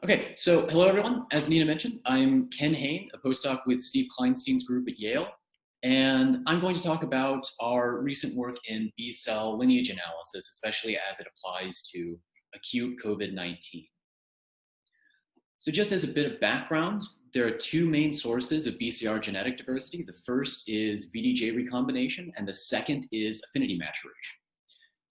Okay, so hello everyone. As Nina mentioned, I'm Ken Hoehn, a postdoc with Steve Kleinstein's group at Yale, and I'm going to talk about our recent work in B-cell lineage analysis, especially as it applies to acute COVID-19. So just as a bit of background, there are two main sources of BCR genetic diversity. The first is VDJ recombination, and the second is affinity maturation.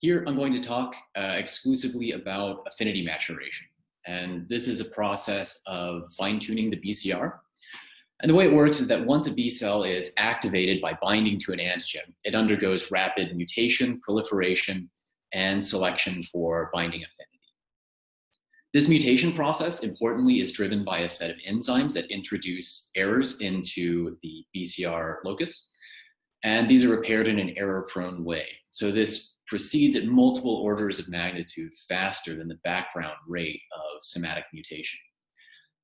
Here, I'm going to talk exclusively about affinity maturation. And this is a process of fine-tuning the BCR. And the way it works is that once a B cell is activated by binding to an antigen, it undergoes rapid mutation, proliferation, and selection for binding affinity. This mutation process, importantly, is driven by a set of enzymes that introduce errors into the BCR locus. And these are repaired in an error-prone way. So this proceeds at multiple orders of magnitude faster than the background rate of somatic mutation.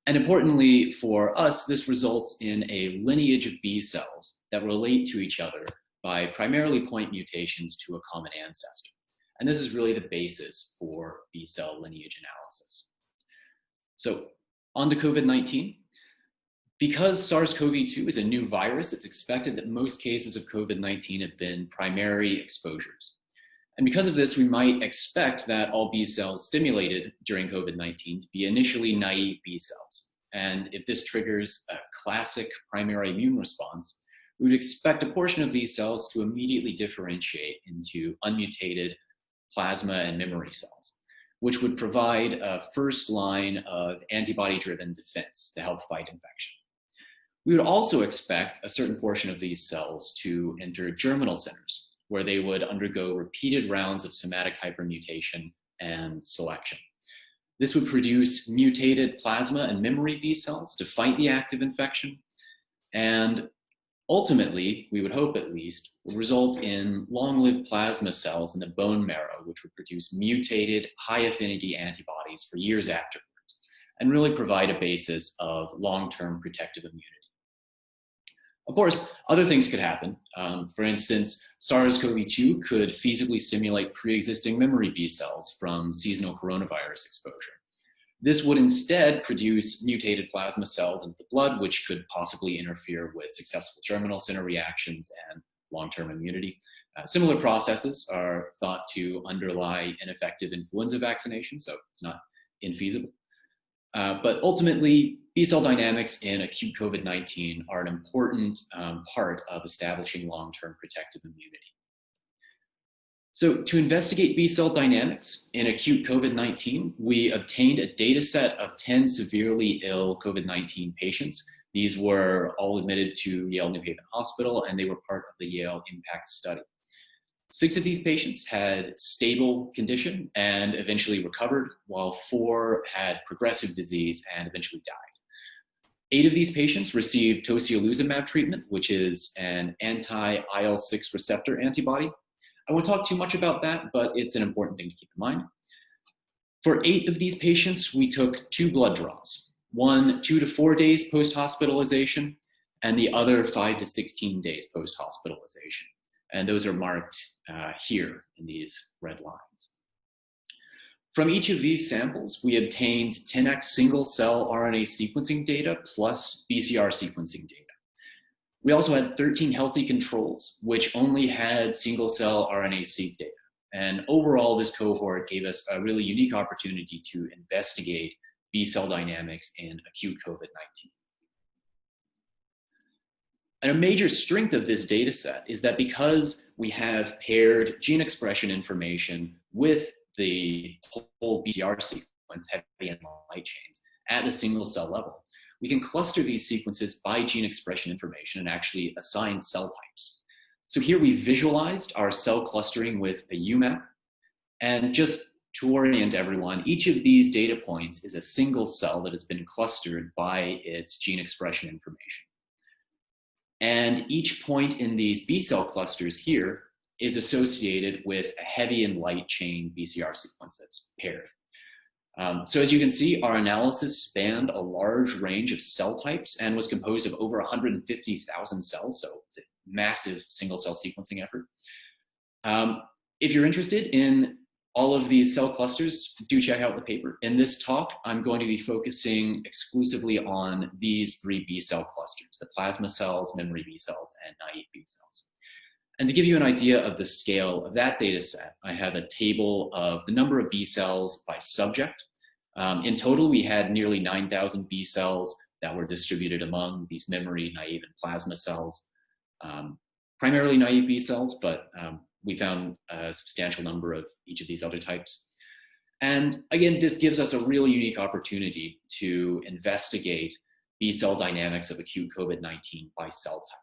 And importantly for us, this results in a lineage of B cells that relate to each other by primarily point mutations to a common ancestor. And this is really the basis for B cell lineage analysis. So on to COVID-19. Because SARS-CoV-2 is a new virus, it's expected that most cases of COVID-19 have been primary exposures. And because of this, we might expect that all B cells stimulated during COVID-19 to be initially naive B cells. And if this triggers a classic primary immune response, we would expect a portion of these cells to immediately differentiate into unmutated plasma and memory cells, which would provide a first line of antibody-driven defense to help fight infection. We would also expect a certain portion of these cells to enter germinal centers, where they would undergo repeated rounds of somatic hypermutation and selection. This would produce mutated plasma and memory B cells to fight the active infection, and ultimately, we would hope at least, would result in long-lived plasma cells in the bone marrow, which would produce mutated high-affinity antibodies for years afterwards, and really provide a basis of long-term protective immunity. Of course, other things could happen. For instance, SARS-CoV-2 could feasibly stimulate pre-existing memory B cells from seasonal coronavirus exposure. This would instead produce mutated plasma cells into the blood, which could possibly interfere with successful germinal center reactions and long-term immunity. Similar processes are thought to underlie ineffective influenza vaccination, so it's not infeasible. But ultimately, B-cell dynamics in acute COVID-19 are an important part of establishing long-term protective immunity. So to investigate B-cell dynamics in acute COVID-19, we obtained a data set of 10 severely ill COVID-19 patients. These were all admitted to Yale New Haven Hospital, and they were part of the Yale IMPACT study. 6 of these patients had stable condition and eventually recovered, while 4 had progressive disease and eventually died. 8 of these patients received tocilizumab treatment, which is an anti-IL-6 receptor antibody. I won't talk too much about that, but it's an important thing to keep in mind. For 8 of these patients, we took 2 blood draws, one 2 to 4 days post-hospitalization, and the other 5 to 16 days post-hospitalization. And those are marked here in these red lines. From each of these samples, we obtained 10x single-cell RNA sequencing data plus BCR sequencing data. We also had 13 healthy controls, which only had single-cell RNA-seq data. And overall, this cohort gave us a really unique opportunity to investigate B-cell dynamics in acute COVID-19. And a major strength of this data set is that because we have paired gene expression information with the whole BCR sequence, heavy and light chains, at the single cell level, we can cluster these sequences by gene expression information and actually assign cell types. So here we visualized our cell clustering with a UMAP. And just to orient everyone, each of these data points is a single cell that has been clustered by its gene expression information. And each point in these B cell clusters here is associated with a heavy and light chain BCR sequence that's paired. So as you can see, our analysis spanned a large range of cell types and was composed of over 150,000 cells, so it's a massive single cell sequencing effort. If you're interested in all of these cell clusters, do check out the paper. In this talk, I'm going to be focusing exclusively on these 3 B cell clusters, the plasma cells, memory B cells, and naive B cells. And to give you an idea of the scale of that data set, I have a table of the number of B cells by subject. In total, we had nearly 9,000 B cells that were distributed among these memory, naive, and plasma cells. Primarily naive B cells, but we found a substantial number of each of these other types. And again, this gives us a really unique opportunity to investigate B cell dynamics of acute COVID-19 by cell type.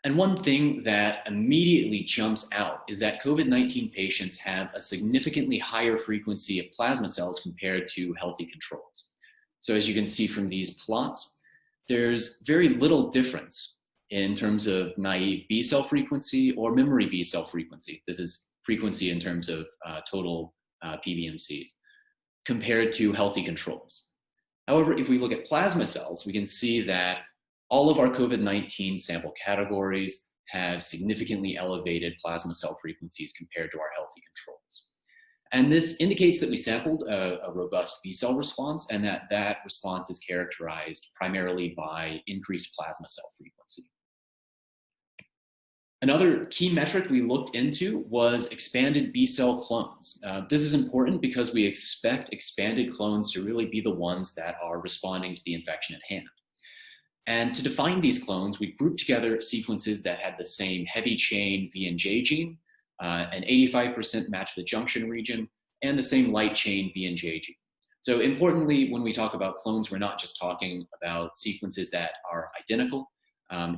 And one thing that immediately jumps out is that COVID-19 patients have a significantly higher frequency of plasma cells compared to healthy controls. So as you can see from these plots, there's very little difference in terms of naive B cell frequency or memory B cell frequency. This is frequency in terms of total PBMCs compared to healthy controls. However, if we look at plasma cells, we can see that all of our COVID-19 sample categories have significantly elevated plasma cell frequencies compared to our healthy controls. And this indicates that we sampled a robust B cell response, and that response is characterized primarily by increased plasma cell frequency. Another key metric we looked into was expanded B cell clones. This is important because we expect expanded clones to really be the ones that are responding to the infection at hand. And to define these clones, we grouped together sequences that had the same heavy chain V and J gene, an 85% match the junction region, and the same light chain V and J gene. So importantly, when we talk about clones, we're not just talking about sequences that are identical.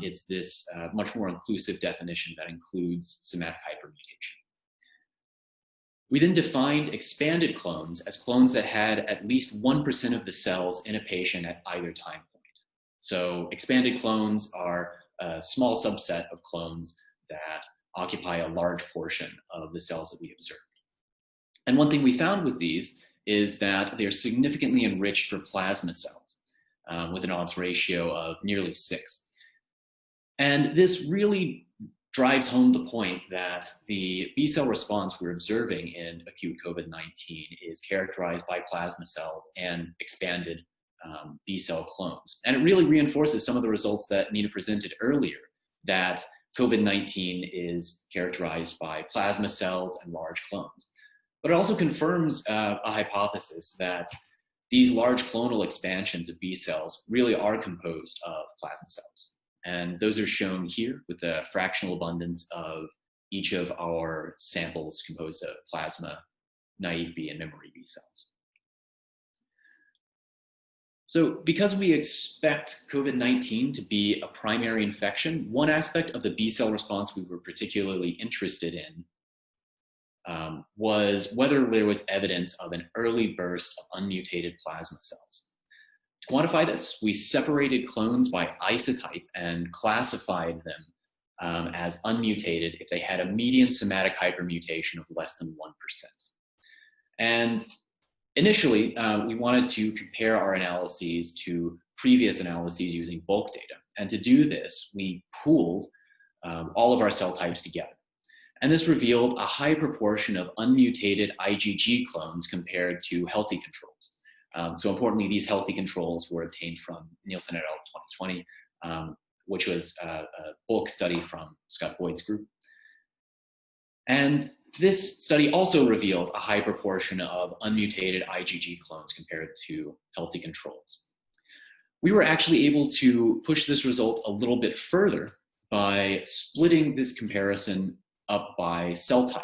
It's this much more inclusive definition that includes somatic hypermutation. We then defined expanded clones as clones that had at least 1% of the cells in a patient at either time point. So expanded clones are a small subset of clones that occupy a large portion of the cells that we observed. And one thing we found with these is that they're significantly enriched for plasma cells with an odds ratio of nearly 6. And this really drives home the point that the B cell response we're observing in acute COVID-19 is characterized by plasma cells and expanded B cell clones. And it really reinforces some of the results that Nina presented earlier, that COVID-19 is characterized by plasma cells and large clones. But it also confirms a hypothesis that these large clonal expansions of B cells really are composed of plasma cells. And those are shown here with the fractional abundance of each of our samples composed of plasma, naive B, and memory B cells. So because we expect COVID-19 to be a primary infection, one aspect of the B cell response we were particularly interested in was whether there was evidence of an early burst of unmutated plasma cells. To quantify this, we separated clones by isotype and classified them as unmutated if they had a median somatic hypermutation of less than 1%. And initially, we wanted to compare our analyses to previous analyses using bulk data. And to do this, we pooled all of our cell types together. And this revealed a high proportion of unmutated IgG clones compared to healthy controls. So importantly, these healthy controls were obtained from Nielsen et al. 2020, which was a bulk study from Scott Boyd's group. And this study also revealed a high proportion of unmutated IgG clones compared to healthy controls. We were actually able to push this result a little bit further by splitting this comparison up by cell type.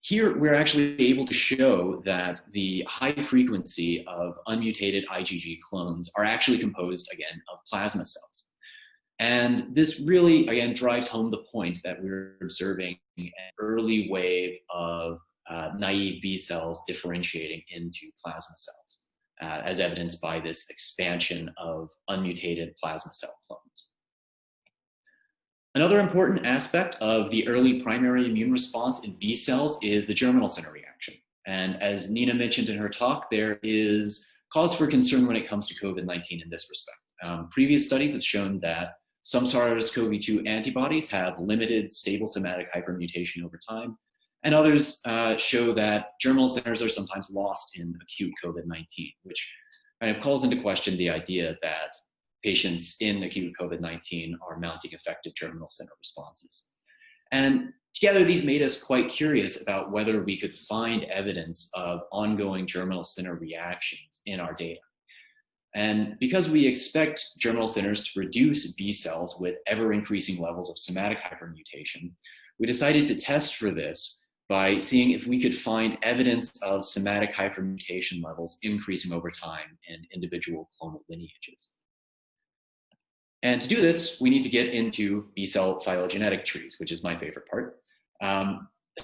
Here, we're actually able to show that the high frequency of unmutated IgG clones are actually composed, again, of plasma cells. And this really, again, drives home the point that we're observing an early wave of naive B cells differentiating into plasma cells, as evidenced by this expansion of unmutated plasma cell clones. Another important aspect of the early primary immune response in B cells is the germinal center reaction. And as Nina mentioned in her talk, there is cause for concern when it comes to COVID-19 in this respect. Previous studies have shown that some SARS-CoV-2 antibodies have limited stable somatic hypermutation over time, And others show that germinal centers are sometimes lost in acute COVID-19, which kind of calls into question the idea that patients in acute COVID-19 are mounting effective germinal center responses. And together, these made us quite curious about whether we could find evidence of ongoing germinal center reactions in our data. And because we expect germinal centers to produce B cells with ever-increasing levels of somatic hypermutation, we decided to test for this by seeing if we could find evidence of somatic hypermutation levels increasing over time in individual clonal lineages. And to do this, we need to get into B cell phylogenetic trees, which is my favorite part.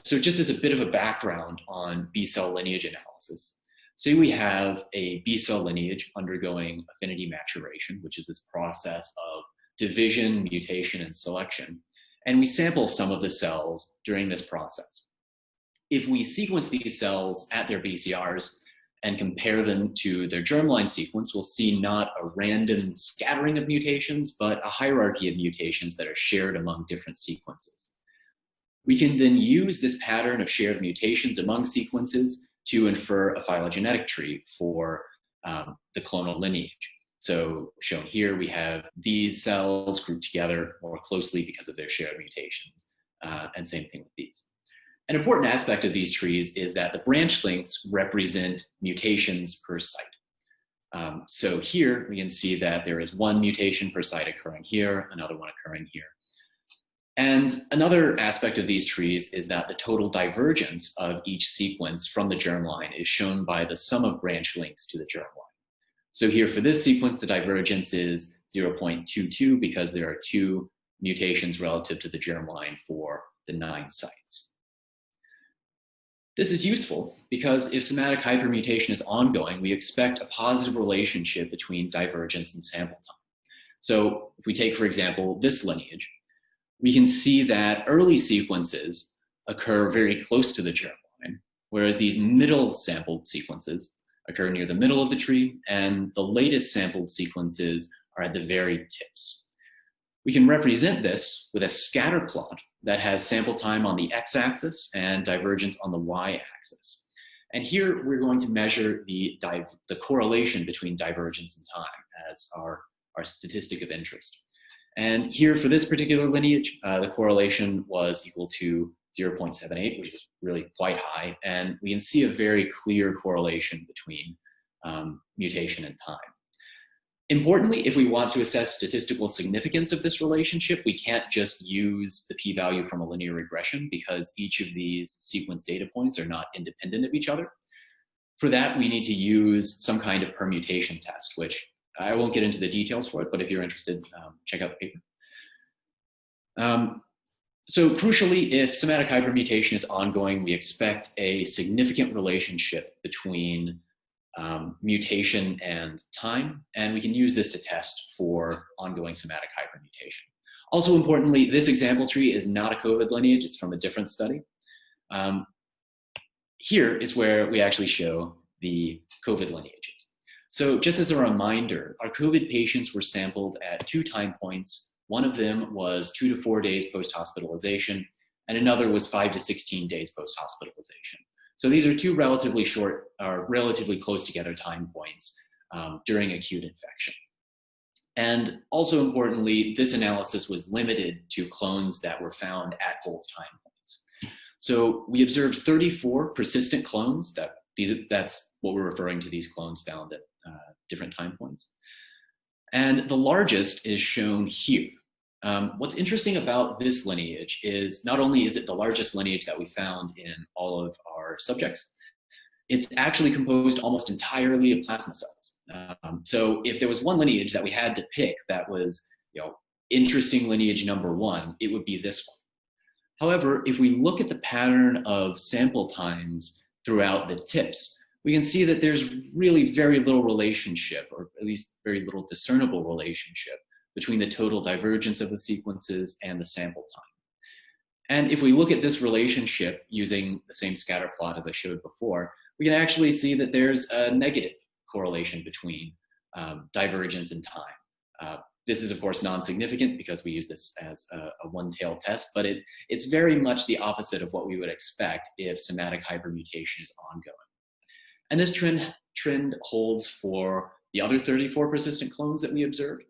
So just as a bit of a background on B cell lineage analysis, say we have a B cell lineage undergoing affinity maturation, which is this process of division, mutation, and selection, and we sample some of the cells during this process. If we sequence these cells at their BCRs and compare them to their germline sequence, we'll see not a random scattering of mutations, but a hierarchy of mutations that are shared among different sequences. We can then use this pattern of shared mutations among sequences to infer a phylogenetic tree for the clonal lineage. So shown here, we have these cells grouped together more closely because of their shared mutations, and same thing with these. An important aspect of these trees is that the branch lengths represent mutations per site. So here we can see that there is one mutation per site occurring here, another one occurring here. And another aspect of these trees is that the total divergence of each sequence from the germline is shown by the sum of branch lengths to the germline. So here for this sequence, the divergence is 0.22 because there are 2 mutations relative to the germline for the 9 sites. This is useful because if somatic hypermutation is ongoing, we expect a positive relationship between divergence and sample time. So if we take, for example, this lineage, we can see that early sequences occur very close to the germline, whereas these middle sampled sequences occur near the middle of the tree, and the latest sampled sequences are at the very tips. We can represent this with a scatter plot that has sample time on the x-axis and divergence on the y-axis. And here we're going to measure the correlation between divergence and time as our statistic of interest. And here for this particular lineage, the correlation was equal to 0.78, which is really quite high. And we can see a very clear correlation between mutation and time. Importantly, if we want to assess statistical significance of this relationship, we can't just use the p-value from a linear regression because each of these sequence data points are not independent of each other. For that, we need to use some kind of permutation test, which I won't get into the details for it, but if you're interested, check out the paper. So crucially, if somatic hypermutation is ongoing, we expect a significant relationship between mutation and time, and we can use this to test for ongoing somatic hypermutation. Also importantly, this example tree is not a COVID lineage, it's from a different study. Here is where we actually show the COVID lineages. So just as a reminder, our COVID patients were sampled at 2 time points. One of them was 2 to 4 days post-hospitalization, and another was 5 to 16 days post-hospitalization. So these are 2 relatively short, or relatively close together time points during acute infection. And also importantly, this analysis was limited to clones that were found at both time points. So we observed 34 persistent clones. That's what we're referring to, these clones found at different time points. And the largest is shown here. What's interesting about this lineage is not only is it the largest lineage that we found in all of our subjects, it's actually composed almost entirely of plasma cells. So if there was one lineage that we had to pick that was, interesting lineage number 1, it would be this one. However, if we look at the pattern of sample times throughout the tips, we can see that there's really very little relationship, or at least very little discernible relationship, between the total divergence of the sequences and the sample time. And if we look at this relationship using the same scatter plot as I showed before, we can actually see that there's a negative correlation between divergence and time. This is, of course, non-significant because we use this as a one-tailed test, but it's very much the opposite of what we would expect if somatic hypermutation is ongoing. And this trend holds for the other 34 persistent clones that we observed.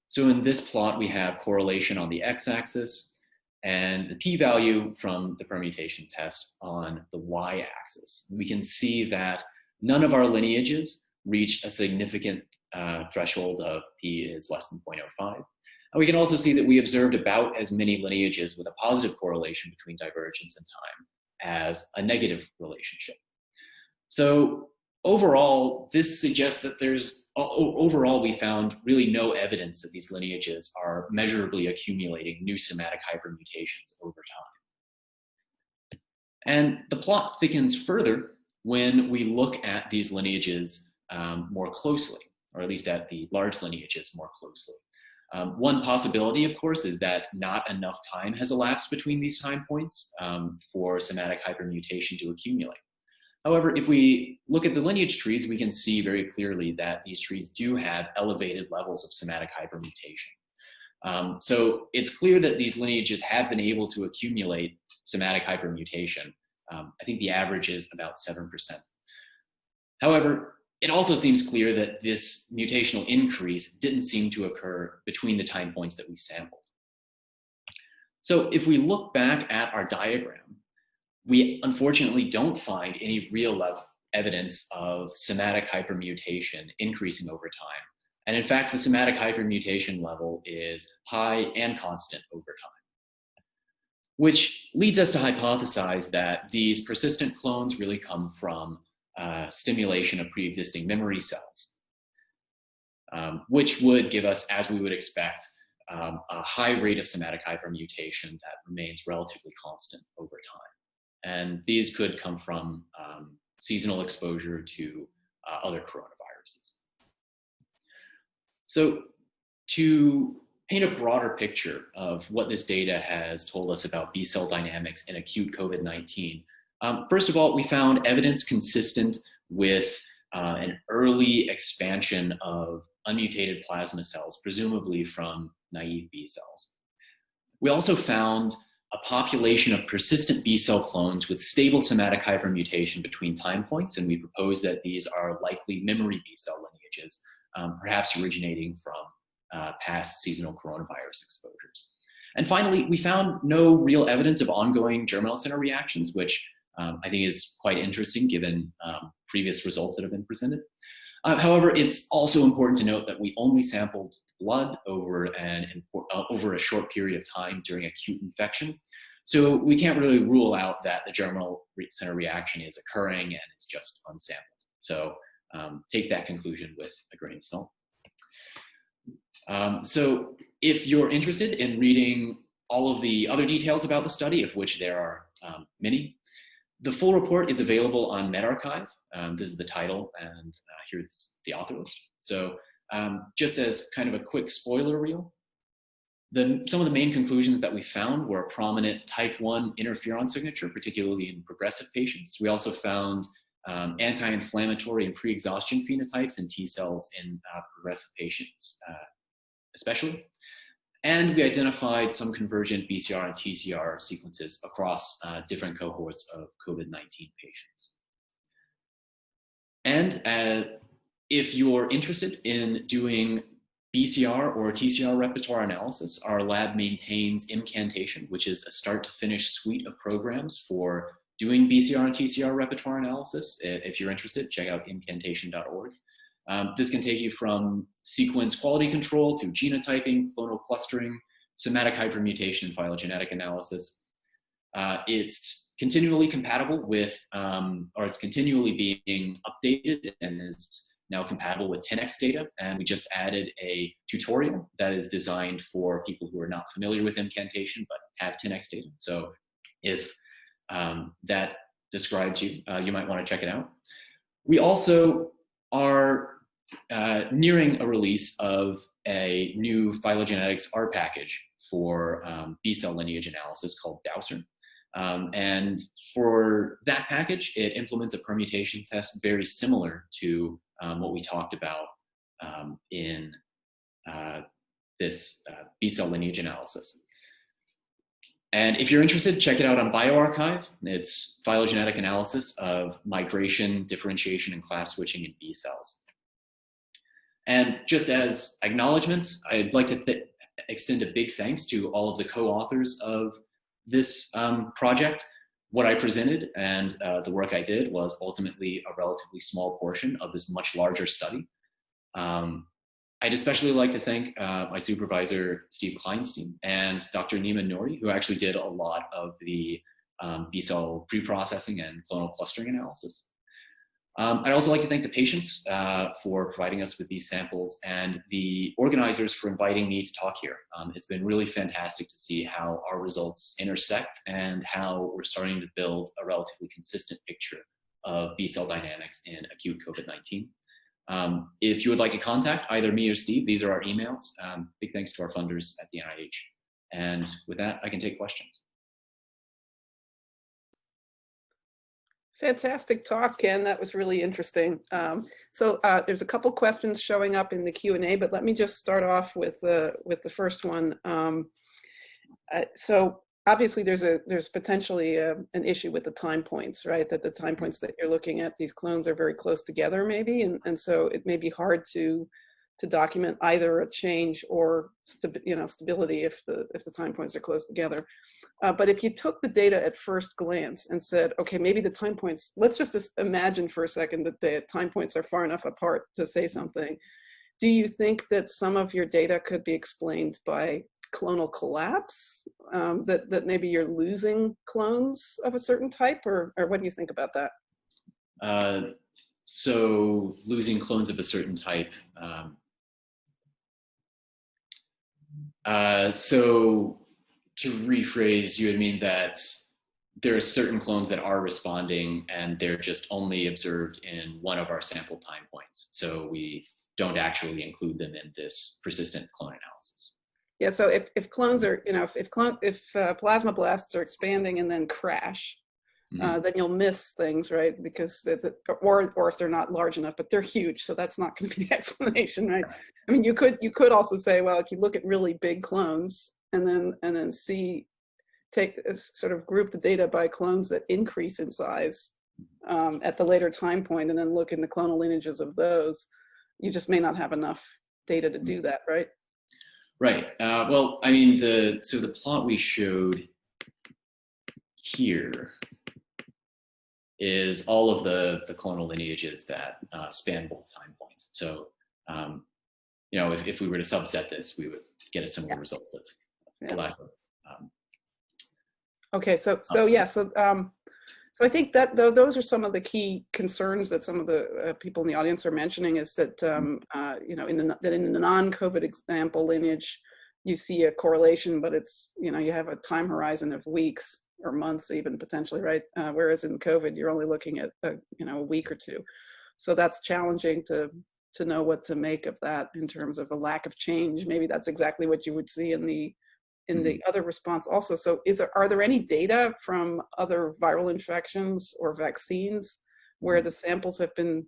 So in this plot, we have correlation on the x-axis and the p-value from the permutation test on the y-axis. We can see that none of our lineages reached a significant threshold of p is less than 0.05. And we can also see that we observed about as many lineages with a positive correlation between divergence and time as a negative relationship. So overall, this suggests that overall we found really no evidence that these lineages are measurably accumulating new somatic hypermutations over time. And the plot thickens further when we look at these lineages more closely, or at least at the large lineages more closely. One possibility, of course, is that not enough time has elapsed between these time points for somatic hypermutation to accumulate. However, if we look at the lineage trees, we can see very clearly that these trees do have elevated levels of somatic hypermutation. So it's clear that these lineages have been able to accumulate somatic hypermutation. I think the average is about 7%. However, it also seems clear that this mutational increase didn't seem to occur between the time points that we sampled. So if we look back at our diagram, we unfortunately don't find any real evidence of somatic hypermutation increasing over time. And in fact, the somatic hypermutation level is high and constant over time, which leads us to hypothesize that these persistent clones really come from stimulation of pre-existing memory cells, which would give us, as we would expect, a high rate of somatic hypermutation that remains relatively constant over time. And these could come from seasonal exposure to other coronaviruses. So to paint a broader picture of what this data has told us about B-cell dynamics in acute COVID-19, first of all, we found evidence consistent with an early expansion of unmutated plasma cells, presumably from naive B cells. We also found a population of persistent B-cell clones with stable somatic hypermutation between time points, and we propose that these are likely memory B-cell lineages, perhaps originating from past seasonal coronavirus exposures. And finally, we found no real evidence of ongoing germinal center reactions, which I think is quite interesting given previous results that have been presented. However, it's also important to note that we only sampled blood over a short period of time during acute infection. So we can't really rule out that the germinal center reaction is occurring and it's just unsampled. So take that conclusion with a grain of salt. So if you're interested in reading all of the other details about the study, of which there are many, the full report is available on medRxiv. This is the title, and here's the author list. So just as kind of a quick spoiler reel, some of the main conclusions that we found were a prominent type 1 interferon signature, particularly in progressive patients. We also found anti-inflammatory and pre-exhaustion phenotypes in T cells in progressive patients, especially. And we identified some convergent BCR and TCR sequences across different cohorts of COVID-19 patients. And if you're interested in doing BCR or TCR repertoire analysis, our lab maintains Incantation, which is a start to finish suite of programs for doing BCR and TCR repertoire analysis. If you're interested, check out incantation.org. This can take you from sequence quality control to genotyping, clonal clustering, somatic hypermutation, and phylogenetic analysis. It's continually compatible with, or it's continually being updated and is now compatible with 10x data. And we just added a tutorial that is designed for people who are not familiar with incantation but have 10x data. So if that describes you, you might want to check it out. We also are nearing a release of a new phylogenetics R package for B-cell lineage analysis called Dowser. And for that package, it implements a permutation test very similar to what we talked about in this B-cell lineage analysis. And if you're interested, check it out on bioRxiv. It's phylogenetic analysis of migration, differentiation, and class switching in B cells. And just as acknowledgments, I'd like to extend a big thanks to all of the co-authors of this project. What I presented and the work I did was ultimately a relatively small portion of this much larger study. I'd especially like to thank my supervisor, Steve Kleinstein, and Dr. Nima Nouri, who actually did a lot of the B-cell pre-processing and clonal clustering analysis. I'd also like to thank the patients for providing us with these samples and the organizers for inviting me to talk here. It's been really fantastic to see how our results intersect and how we're starting to build a relatively consistent picture of B-cell dynamics in acute COVID-19. If you would like to contact either me or Steve, these are our emails. Big thanks to our funders at the NIH. And with that, I can take questions. Fantastic talk, Ken. That was really interesting. There's a couple questions showing up in the Q&A, but let me just start off with the first one. So obviously there's potentially an issue with the time points, right? That the time points that you're looking at, these clones are very close together maybe, and so it may be hard to document either a change or stability if the time points are close together. But if you took the data at first glance and said, okay, maybe the time points, let's just imagine for a second that the time points are far enough apart to say something. Do you think that some of your data could be explained by clonal collapse, that maybe you're losing clones of a certain type, or what do you think about that? So losing clones of a certain type. So to rephrase, you would mean that there are certain clones that are responding and they're just only observed in one of our sample time points. So we don't actually include them in this persistent clone analysis. Yeah, so if clones are, if plasmablasts are expanding and then crash, then you'll miss things, right? Because, or if they're not large enough, but they're huge, so that's not going to be the explanation, right? I mean, you could also say, well, if you look at really big clones and then sort of group the data by clones that increase in size at the later time point, and then look in the clonal lineages of those, you just may not have enough data to do that, right? Right. Well, I mean, so the plot we showed here is all of the clonal lineages that span both time points. So, if we were to subset this, we would get a similar result of the lack of. Okay, so I think that those are some of the key concerns that some of the people in the audience are mentioning, is that in the non-COVID example lineage, you see a correlation, but it's you have a time horizon of weeks or months even potentially, right? Whereas in COVID, you're only looking at a week or two, so that's challenging to know what to make of that in terms of a lack of change. Maybe that's exactly what you would see in the other response also. So are there any data from other viral infections or vaccines where the samples have been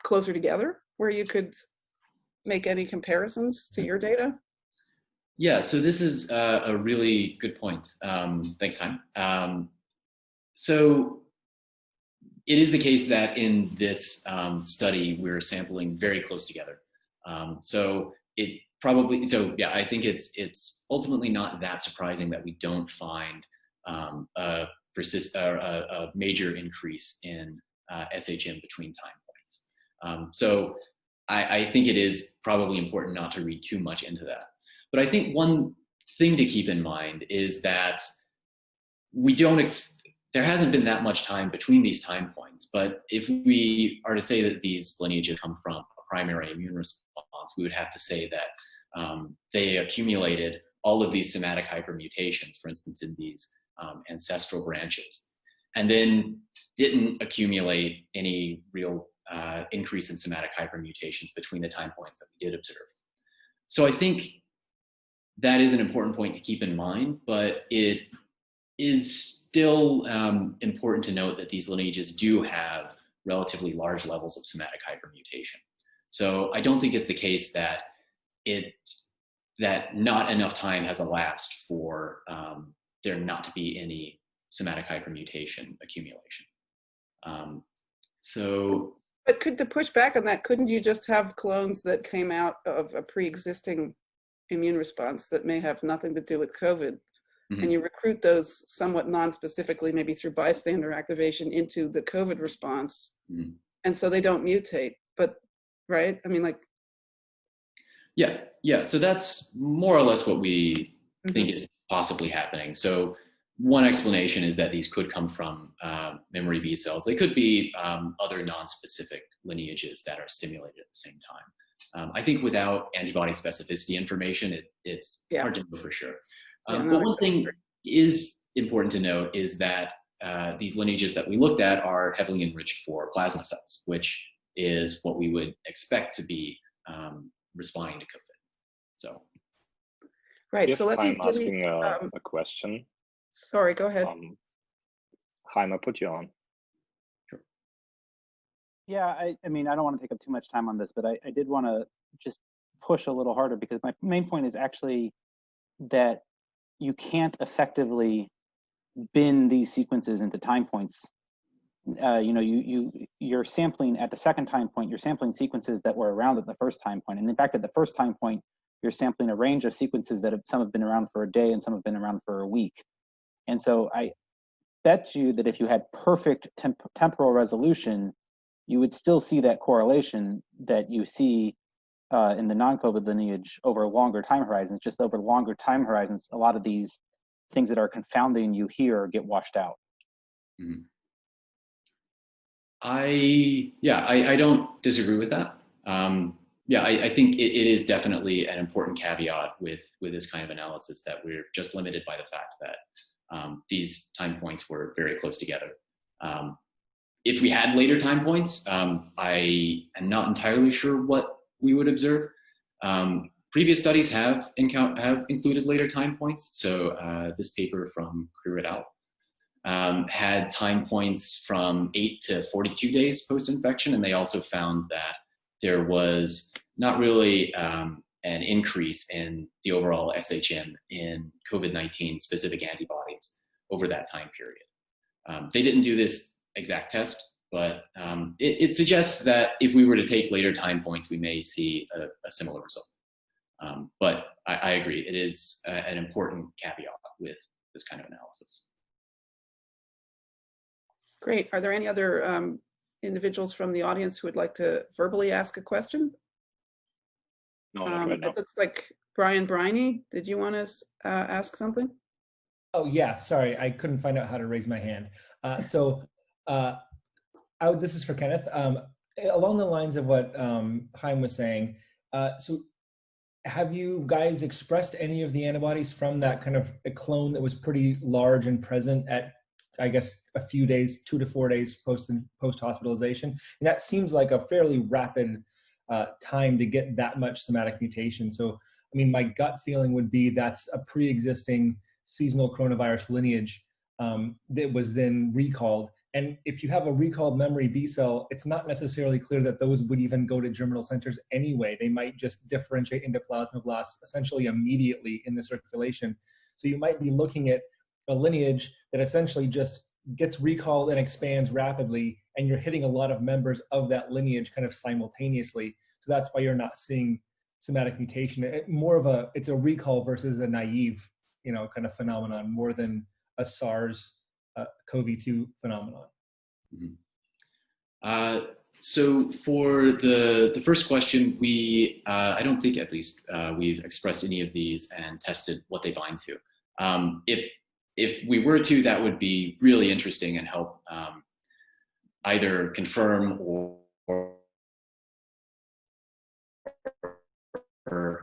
closer together, where you could make any comparisons to your data? Yeah, so this is a really good point. Thanks, Hoehn. So it is the case that in this study, we're sampling very close together. I think it's ultimately not that surprising that we don't find a major increase in SHM between time points. So I think it is probably important not to read too much into that. But I think one thing to keep in mind is that there hasn't been that much time between these time points. But if we are to say that these lineages come from a primary immune response, we would have to say that they accumulated all of these somatic hypermutations, for instance, in these ancestral branches, and then didn't accumulate any real increase in somatic hypermutations between the time points that we did observe. So I think that is an important point to keep in mind, but it is still important to note that these lineages do have relatively large levels of somatic hypermutation. So I don't think it's the case that that not enough time has elapsed for there not to be any somatic hypermutation accumulation. But to push back on that, couldn't you just have clones that came out of a pre-existing immune response that may have nothing to do with COVID, and you recruit those somewhat non-specifically, maybe through bystander activation, into the COVID response, and so they don't mutate, but, right? I mean, like. Yeah, so that's more or less what we think is possibly happening. So one explanation is that these could come from memory B cells. They could be other non-specific lineages that are stimulated at the same time. I think without antibody specificity information, it's hard to know for sure. But one thing is important to note is that these lineages that we looked at are heavily enriched for plasma cells, which is what we would expect to be responding to COVID. So, right. So let me give me a question. Sorry, go ahead. Hoehn, I'll put you on. Sure. Yeah, I mean, I don't want to take up too much time on this, but I did want to just push a little harder, because my main point is actually that you can't effectively bin these sequences into time points. You know, you're sampling at the second time point, you're sampling sequences that were around at the first time point. And in fact, at the first time point, you're sampling a range of sequences that some have been around for a day and some have been around for a week. And so I bet you that if you had perfect temporal resolution, you would still see that correlation that you see in the non-COVID lineage over longer time horizons. Just over longer time horizons, a lot of these things that are confounding you here get washed out. I don't disagree with that. I think it is definitely an important caveat with this kind of analysis, that we're just limited by the fact that these time points were very close together. If we had later time points, I am not entirely sure what we would observe. Previous studies have included later time points. So this paper from Crew et al. Had time points from 8 to 42 days post-infection, and they also found that there was not really an increase in the overall SHM in COVID-19 specific antibodies over that time period. They didn't do this exact test, but it suggests that if we were to take later time points, we may see a similar result. But I agree, it is an important caveat with this kind of analysis. Great. Are there any other individuals from the audience who would like to verbally ask a question? No, not right now. It looks like Brian Briney, did you want to ask something? Oh yeah, sorry, I couldn't find out how to raise my hand. This is for Kenneth. Along the lines of what Hoehn was saying, so have you guys expressed any of the antibodies from that kind of a clone that was pretty large and present at, I guess, a few days, 2 to 4 days post hospitalization? And that seems like a fairly rapid time to get that much somatic mutation. So, I mean, my gut feeling would be that's a pre-existing seasonal coronavirus lineage that was then recalled. And if you have a recalled memory B cell, it's not necessarily clear that those would even go to germinal centers anyway. They might just differentiate into plasmablasts essentially immediately in the circulation. So you might be looking at a lineage that essentially just gets recalled and expands rapidly, and you're hitting a lot of members of that lineage kind of simultaneously. So that's why you're not seeing somatic mutation. It's a recall versus a naive, kind of phenomenon, more than a SARS-CoV-2 phenomenon. So for the first question, I don't think at least we've expressed any of these and tested what they bind to. If we were to, that would be really interesting and help either confirm or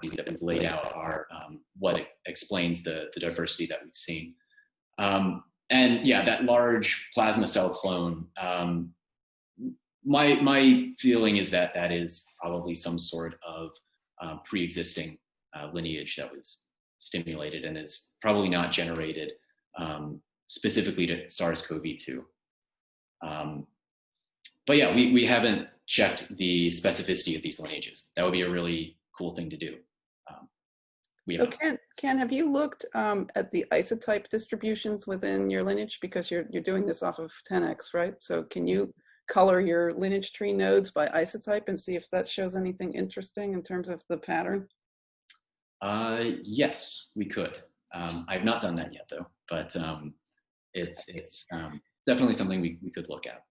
these that have laid out are what explains the diversity that we've seen. And yeah, that large plasma cell clone, my feeling is that that is probably some sort of pre-existing lineage that was stimulated and is probably not generated specifically to SARS-CoV-2. But yeah, we haven't checked the specificity of these lineages. That would be a really cool thing to do. So Ken, have you looked at the isotype distributions within your lineage? Because you're doing this off of 10x, right? So can you color your lineage tree nodes by isotype and see if that shows anything interesting in terms of the pattern? Yes, we could. I've not done that yet though, but it's definitely something we could look at.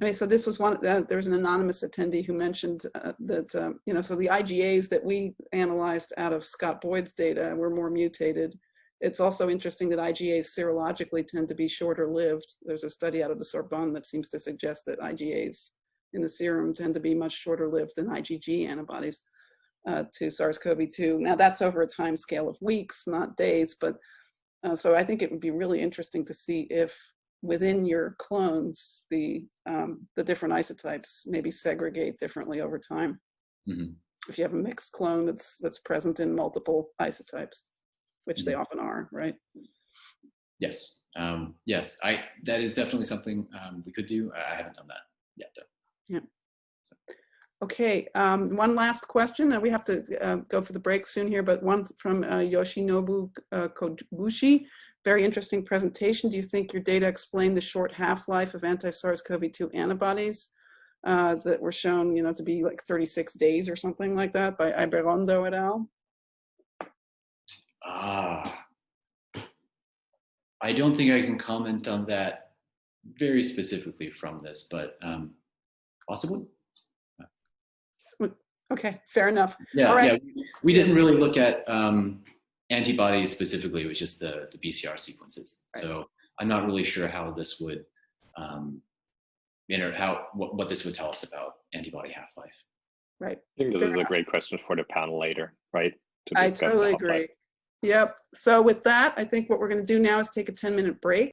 I mean, so this was one, there was an anonymous attendee who mentioned that, you know, so the IgAs that we analyzed out of Scott Boyd's data were more mutated. It's also interesting that IgAs serologically tend to be shorter lived. There's a study out of the Sorbonne that seems to suggest that IgAs in the serum tend to be much shorter lived than IgG antibodies to SARS-CoV-2. Now that's over a time scale of weeks, not days, but so I think it would be really interesting to see if within your clones, the different isotypes maybe segregate differently over time. Mm-hmm. If you have a mixed clone that's present in multiple isotypes, which they often are, right? Yes, yes, that is definitely something we could do. I haven't done that yet, though. Yeah. Okay, one last question. We have to go for the break soon here, but one from Yoshinobu Kobushi. Very interesting presentation. Do you think your data explain the short half-life of anti-SARS-CoV-2 antibodies that were shown, you know, to be like 36 days or something like that by Iberondo et al.? I don't think I can comment on that very specifically from this, but possibly. Okay, fair enough. Yeah, right. Yeah. We didn't really look at antibodies specifically. It was just the BCR sequences. Right. So I'm not really sure how this would, what this would tell us about antibody half-life. Right. I think this is a great question for the panel later, right? To I totally agree. Yep. So with that, I think what we're going to do now is take a 10-minute break.